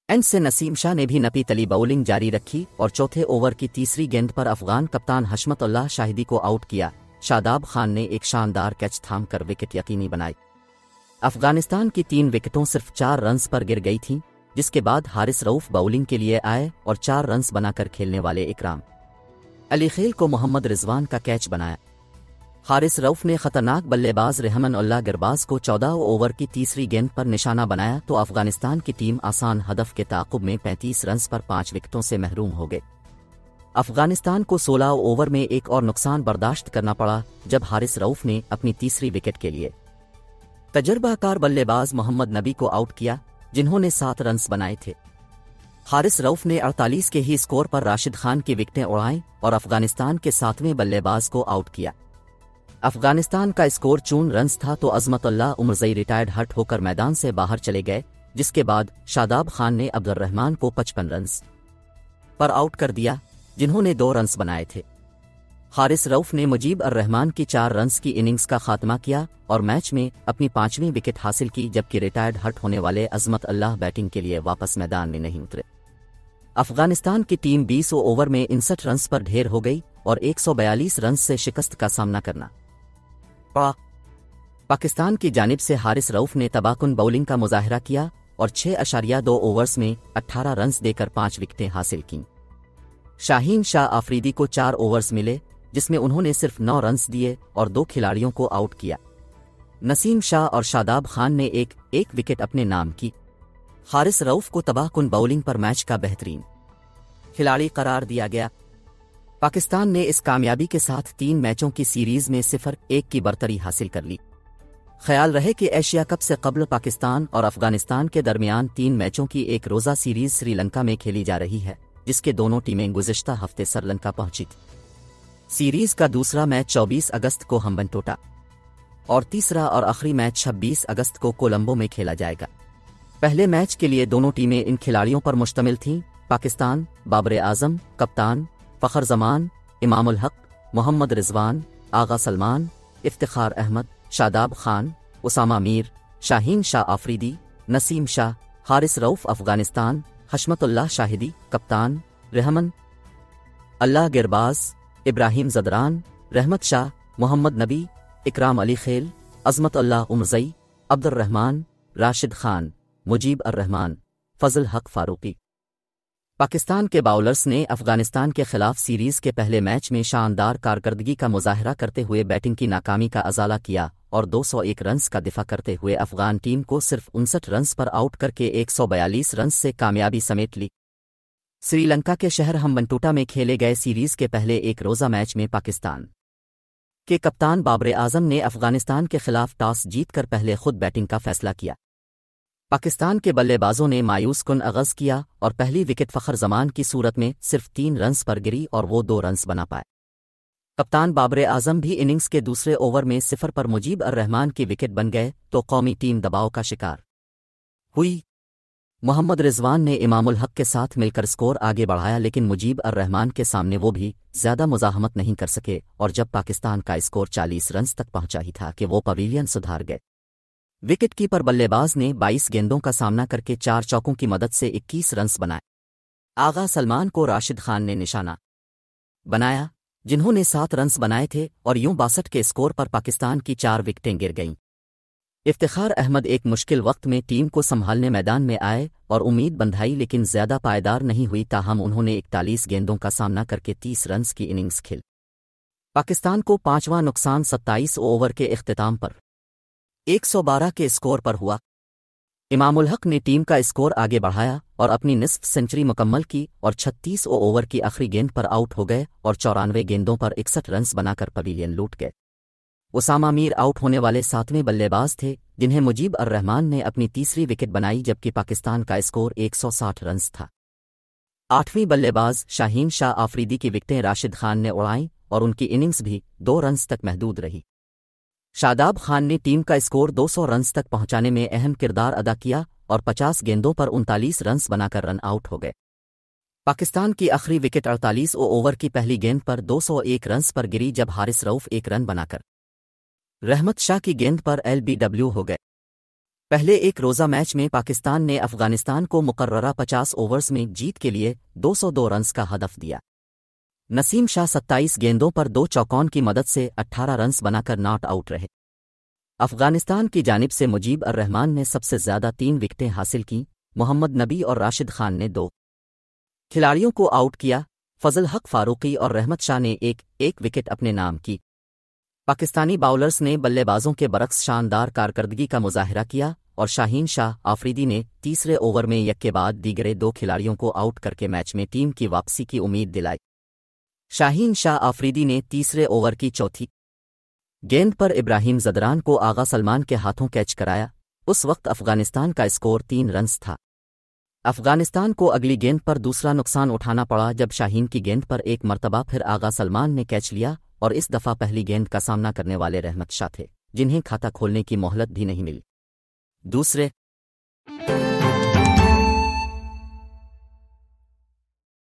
And से नसीम शाह ने भी नपी तली बॉलिंग जारी रखी और चौथे ओवर की तीसरी गेंद पर अफगान कप्तान हशमतुल्लाह शाहिदी को आउट किया। शादाब खान ने एक शानदार कैच थामकर विकेट यकीनी बनाई। अफगानिस्तान की 3 विकेटों सिर्फ 4 रन्स पर गिर गई थीं, जिसके बाद हारिस रऊफ बॉलिंग के लिए आए और 4 रन्स बनाकर खेलने वाले इकराम अली खेल को मोहम्मद रिजवान का कैच बनाया। हारिस रऊफ ने खतरनाक बल्लेबाज रेहमन उल्लाह गिरबाज को 14 ओवर की तीसरी गेंद पर निशाना बनाया तो अफगानिस्तान की टीम आसान हदफ के ताक़ुब में 35 रन्स पर 5 विकेटों से महरूम हो गए। अफगानिस्तान को 16 ओवर में एक और नुकसान बर्दाश्त करना पड़ा जब हारिस रऊफ ने अपनी तीसरी विकेट के लिए तजर्बाकार बल्लेबाज मोहम्मद नबी को आउट किया, जिन्होंने 7 रन्स बनाए थे। हारिस रऊफ ने 48 के ही स्कोर पर राशिद खान की विकेटें उड़ाईं और अफगानिस्तान के 7वें बल्लेबाज को आउट किया। अफगानिस्तान का स्कोर 54 रन्स था तो अजमतुल्लाह उमरजई रिटायर्ड हट होकर मैदान से बाहर चले गए, जिसके बाद शादाब खान ने अब्दुर्रहमान को 55 रन्स पर आउट कर दिया, जिन्होंने 2 रन्स बनाए थे। हारिस रऊफ ने मुजीब अर रहमान की 4 रन्स की इनिंग्स का खात्मा किया और मैच में अपनी 5वीं विकेट हासिल की, जबकि रिटायर्ड हट होने वाले अजमतुल्लाह बैटिंग के लिए वापस मैदान में नहीं उतरे। अफगानिस्तान की टीम 20 ओवर में 59 रन्स पर ढेर हो गई और 142 रन्स से शिकस्त का सामना करना पड़ा। पाकिस्तान की जानिब से हारिस रऊफ ने तबाकुन बॉलिंग का मुजाहरा किया और 6.2 ओवर्स में 18 रन्स देकर 5 विकेटें हासिल कीं। शाहीन शाह आफरीदी को 4 ओवर्स मिले, जिसमें उन्होंने सिर्फ 9 रन्स दिए और 2 खिलाड़ियों को आउट किया। नसीम शाह और शादाब खान ने एक विकेट अपने नाम की। हारिस रऊफ को तबाहकुन बॉलिंग पर मैच का बेहतरीन खिलाड़ी करार दिया गया। पाकिस्तान ने इस कामयाबी के साथ 3 मैचों की सीरीज में 0-1 की बरतरी हासिल कर ली। ख्याल रहे कि एशिया कप से कबल पाकिस्तान और अफगानिस्तान के दरमियान 3 मैचों की एक रोज़ा सीरीज श्रीलंका में खेली जा रही है, जिसके दोनों टीमें गुज़िश्ता हफ्ते श्रीलंका पहुंची थी। सीरीज का दूसरा मैच 24 अगस्त को हम्बनटोटा और तीसरा और आखिरी मैच 26 अगस्त को कोलंबो में खेला जाएगा। पहले मैच के लिए दोनों टीमें इन खिलाड़ियों पर मुश्तमिल थीं। पाकिस्तान बाबर आजम, कप्तान फ़खर जमान, इमामुल हक, मोहम्मद रिजवान, आगा सलमान, इफ्तिखार अहमद, शादाब खान, उसामा मीर, शाहीन शाह आफरीदी, नसीम शाह। हारिस रऊफ अफगानिस्तान, हशमतुल्लाह शाहिदी कप्तान, रहमन अल्लाह गिरबाज, इब्राहिम जदरान, रहमत शाह, मोहम्मद नबी, इकराम अली खेल, अजमतुल्लाह उमरजई, अब्दुर्रहमान, राशिद खान, मुजीब अर रहमान, फजल हक फारूकी। पाकिस्तान के बाउलर्स ने अफगानिस्तान के खिलाफ सीरीज के पहले मैच में शानदार कारकर्दगी का मुजाहरा करते हुए बैटिंग की नाकामी का अजाला किया और 201 रन्स का दिफा करते हुए अफगान टीम को सिर्फ 59 रन्स पर आउट करके 142 रन्स से कामयाबी समेट ली। श्रीलंका के शहर हम्बनटोटा में खेले गए सीरीज के पहले एक रोज़ा मैच में पाकिस्तान के कप्तान बाबर आजम ने अफगानिस्तान के खिलाफ टॉस जीतकर पहले खुद बैटिंग का फैसला किया। पाकिस्तान के बल्लेबाजों ने मायूस कुन आगाज किया और पहली विकेट फ़खर जमान की सूरत में सिर्फ 3 रन्स पर गिरी और वो 2 रन्स बना पाए। कप्तान बाबर आजम भी इनिंग्स के दूसरे ओवर में 0 पर मुजीब अर रहमान की विकेट बन गए तो कौमी टीम दबाव का शिकार हुई। मोहम्मद रिजवान ने इमामुल हक के साथ मिलकर स्कोर आगे बढ़ाया, लेकिन मुजीब अर रहमान के सामने वो भी ज्यादा मुजाहमत नहीं कर सके और जब पाकिस्तान का स्कोर 40 रन्स तक पहुंचा ही था कि वो पवेलियन सुधार गए। विकेट कीपर बल्लेबाज ने 22 गेंदों का सामना करके 4 चौकों की मदद से 21 रन्स बनाए। आगा सलमान को राशिद खान ने निशाना बनाया, जिन्होंने 7 रन्स बनाए थे और यूं 62 के स्कोर पर पाकिस्तान की 4 विकेटें गिर गईं। इफ्तिखार अहमद एक मुश्किल वक्त में टीम को संभालने मैदान में आए और उम्मीद बंधाई, लेकिन ज्यादा पायदार नहीं हुई। ताहम उन्होंने 41 गेंदों का सामना करके 30 रन्स की इनिंग्स खेल पाकिस्तान को 5वां नुकसान 27 ओवर के इख्तिताम पर 112 के स्कोर पर हुआ। इमामुल हक ने टीम का स्कोर आगे बढ़ाया और अपनी निस्फ सेंचुरी मुकम्मल की और 36 ओवर की आखिरी गेंद पर आउट हो गए और 94 गेंदों पर 61 रन्स बनाकर पवेलियन लूट गए। उसामा मीर आउट होने वाले 7वें बल्लेबाज थे, जिन्हें मुजीब अर रहमान ने अपनी तीसरी विकेट बनाई, जबकि पाकिस्तान का स्कोर 160 रन्स था। 8वीं बल्लेबाज शाहीन शाह आफरीदी की विकेटें राशिद खान ने उड़ाईं और उनकी इनिंग्स भी 2 रन्स तक महदूद रही। शादाब खान ने टीम का स्कोर 200 रन्स तक पहुंचाने में अहम किरदार अदा किया और 50 गेंदों पर 39 रन्स बनाकर रन आउट हो गए। पाकिस्तान की आखिरी विकेट 48 ओवर की पहली गेंद पर 201 रन्स पर गिरी, जब हारिस रऊफ 1 रन बनाकर रहमत शाह की गेंद पर LBW हो गए। पहले एक रोज़ा मैच में पाकिस्तान ने अफगानिस्तान को मुकर्ररा 50 ओवर्स में जीत के लिए 202 रन्स का हदफ दिया। नसीम शाह 27 गेंदों पर 2 चौकों की मदद से 18 रन्स बनाकर नॉट आउट रहे। अफगानिस्तान की जानिब से मुजीब अर रहमान ने सबसे ज़्यादा 3 विकेटें हासिल की। मोहम्मद नबी और राशिद खान ने 2 खिलाड़ियों को आउट किया। फजल हक फारूकी और रहमत शाह ने एक विकेट अपने नाम की। पाकिस्तानी बाउलर्स ने बल्लेबाजों के बरक्स शानदार कारकर्दगी का मुजाहिरा किया और शाहीन शाह आफरीदी ने तीसरे ओवर में एक के बाद दीगरे 2 खिलाड़ियों को आउट करके मैच में टीम की वापसी की उम्मीद दिलाई। शाहीन शाह आफरीदी ने तीसरे ओवर की चौथी गेंद पर इब्राहिम जदरान को आगा सलमान के हाथों कैच कराया। उस वक्त अफगानिस्तान का स्कोर 3 रन्स था। अफगानिस्तान को अगली गेंद पर दूसरा नुकसान उठाना पड़ा जब शाहीन की गेंद पर एक मरतबा फिर आगा सलमान ने कैच लिया और इस दफ़ा पहली गेंद का सामना करने वाले रहमत शाह थे, जिन्हें खाता खोलने की मोहलत भी नहीं मिली। दूसरे